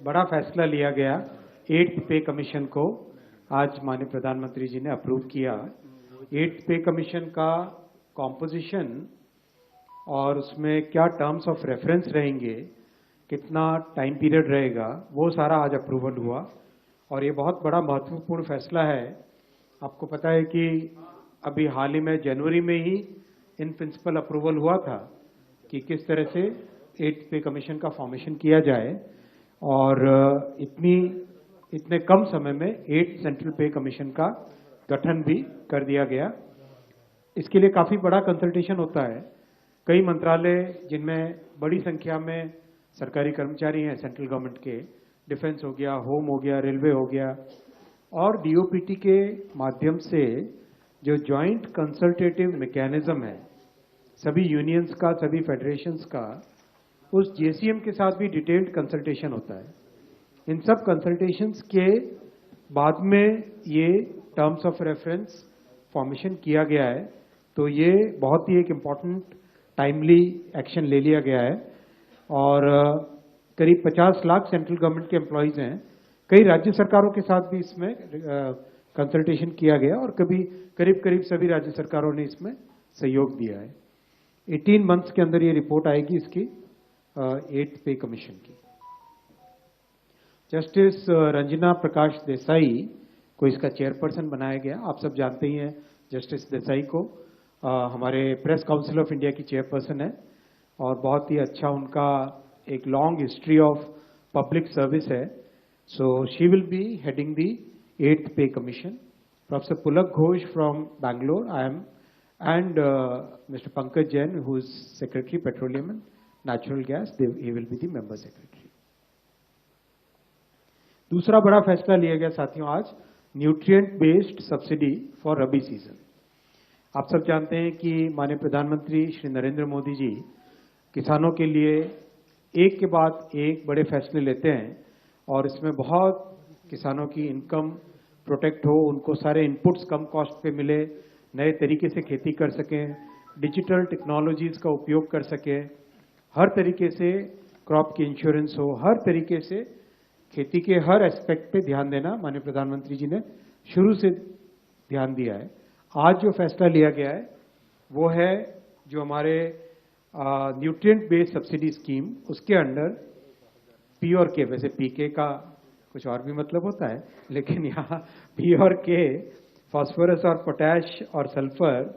बड़ा फैसला लिया गया 8th पे कमीशन को आज माननीय प्रधानमंत्री जी ने अप्रूव किया। 8th पे कमीशन का कॉम्पोजिशन और उसमें क्या टर्म्स ऑफ रेफरेंस रहेंगे, कितना टाइम पीरियड रहेगा, वो सारा आज अप्रूवल हुआ और ये बहुत बड़ा महत्वपूर्ण फैसला है। आपको पता है कि अभी हाल ही में जनवरी में ही इन प्रिंसिपल अप्रूवल हुआ था कि किस तरह से 8th पे कमीशन का फॉर्मेशन किया जाए और इतने कम समय में 8th सेंट्रल पे कमीशन का गठन भी कर दिया गया। इसके लिए काफी बड़ा कंसल्टेशन होता है। कई मंत्रालय जिनमें बड़ी संख्या में सरकारी कर्मचारी हैं सेंट्रल गवर्नमेंट के, डिफेंस हो गया, होम हो गया, रेलवे हो गया, और डीओपीटी के माध्यम से जो जॉइंट कंसल्टेटिव मैकेनिज्म है सभी यूनियंस का, सभी फेडरेशंस का, उस जेसीएम के साथ भी डिटेल्ड कंसल्टेशन होता है। इन सब कंसल्टेशंस के बाद में ये टर्म्स ऑफ रेफरेंस फॉर्मेशन किया गया है, तो ये बहुत ही एक इम्पॉर्टेंट टाइमली एक्शन ले लिया गया है और करीब 50 लाख सेंट्रल गवर्नमेंट के एम्प्लॉयज हैं। कई राज्य सरकारों के साथ भी इसमें कंसल्टेशन किया गया और करीब सभी राज्य सरकारों ने इसमें सहयोग दिया है। 18 मंथ्स के अंदर ये रिपोर्ट आएगी इसकी 8th पे कमीशन की। जस्टिस रंजना प्रकाश देसाई को इसका चेयरपर्सन बनाया गया। आप सब जानते ही हैं जस्टिस देसाई को, हमारे प्रेस काउंसिल ऑफ इंडिया की चेयरपर्सन है और बहुत ही अच्छा उनका एक long history of public service है। So she will be heading the 8th pay commission. Professor Pulak Ghosh from Bangalore, I am, and Mr. Pankaj Jain, who is Secretary Petroleum and Natural Gas, he will be the member secretary. दूसरा बड़ा फैसला लिया गया साथियों आज, nutrient based subsidy for rabi season. आप सब जानते हैं कि माननीय प्रधानमंत्री श्री नरेंद्र मोदी जी किसानों के लिए एक के बाद एक बड़े फैसले लेते हैं और इसमें बहुत किसानों की इनकम प्रोटेक्ट हो, उनको सारे इनपुट्स कम कॉस्ट पे मिले, नए तरीके से खेती कर सकें, डिजिटल टेक्नोलॉजीज का उपयोग कर सकें, हर तरीके से क्रॉप की इंश्योरेंस हो, हर तरीके से खेती के हर एस्पेक्ट पे ध्यान देना माननीय प्रधानमंत्री जी ने शुरू से ध्यान दिया है। आज जो फैसला लिया गया है वो है जो हमारे न्यूट्रिएंट बेस्ड सब्सिडी स्कीम, उसके अंडर पी और के, वैसे पीके का कुछ और भी मतलब होता है, लेकिन यहाँ पी और के, फास्फोरस और पोटैश और सल्फर,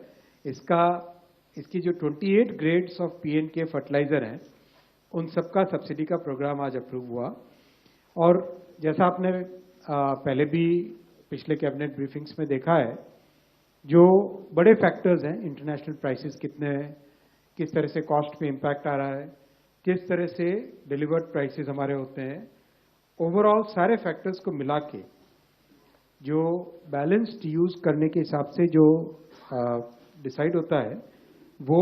इसकी जो 28 ग्रेड्स ऑफ पीएनके फर्टिलाइजर हैं उन सबका सब्सिडी का प्रोग्राम आज अप्रूव हुआ। और जैसा आपने पहले भी पिछले कैबिनेट ब्रीफिंग्स में देखा है, जो बड़े फैक्टर्स हैं, इंटरनेशनल प्राइसेस कितने हैं, किस तरह से कॉस्ट पे इम्पैक्ट आ रहा है, किस तरह से डिलीवर्ड प्राइसेस हमारे होते हैं, ओवरऑल सारे फैक्टर्स को मिला के जो बैलेंस्ड यूज करने के हिसाब से जो डिसाइड होता है वो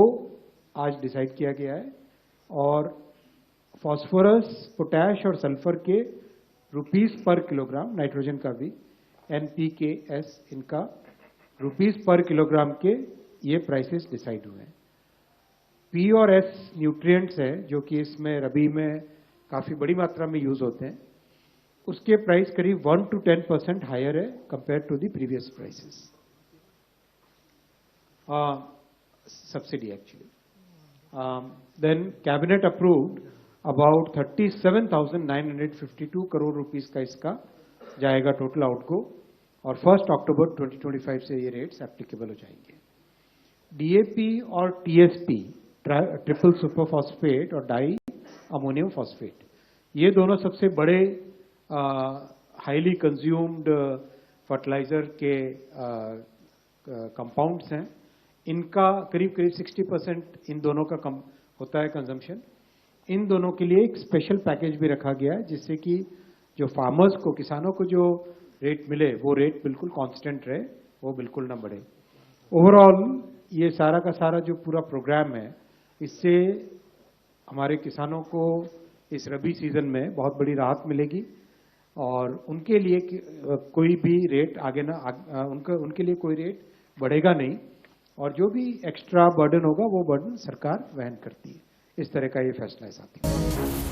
आज डिसाइड किया गया है। और फास्फोरस, पोटैश और सल्फर के रुपीस पर किलोग्राम, नाइट्रोजन का भी NPKS, इनका रुपीस पर किलोग्राम के ये प्राइसेस डिसाइड हुए हैं। P और S न्यूट्रिएंट्स है जो कि इसमें रबी में काफी बड़ी मात्रा में यूज होते हैं, उसके प्राइस करीब 1 to 10% हायर है compare to the previous prices, subsidy actually. Then cabinet approved about 37,952 crore rupees का इसका जाएगा टोटल आउटगो और 1 अक्टूबर 2025 से ये रेट्स एप्लीकेबल हो जाएंगे। डीएपी और टीएसपी, ट्रिपल सुपर फॉस्फेट और डाई अमोनियम फॉस्फेट, ये दोनों सबसे बड़े हाईली कंज्यूम्ड फर्टिलाइजर के कंपाउंड्स हैं। इनका करीब 60% इन दोनों का कम होता है कंजम्पशन। इन दोनों के लिए एक स्पेशल पैकेज भी रखा गया है जिससे कि जो फार्मर्स को, किसानों को जो रेट मिले वो रेट बिल्कुल कांस्टेंट रहे, वो बिल्कुल ना बढ़े। ओवरऑल ये सारा का सारा जो पूरा प्रोग्राम है, इससे हमारे किसानों को इस रबी सीजन में बहुत बड़ी राहत मिलेगी और उनके लिए कोई भी रेट आगे ना, उनके लिए कोई रेट बढ़ेगा नहीं और जो भी एक्स्ट्रा बर्डन होगा वो बर्डन सरकार वहन करती है। इस तरह का ये फैसला है साथियों।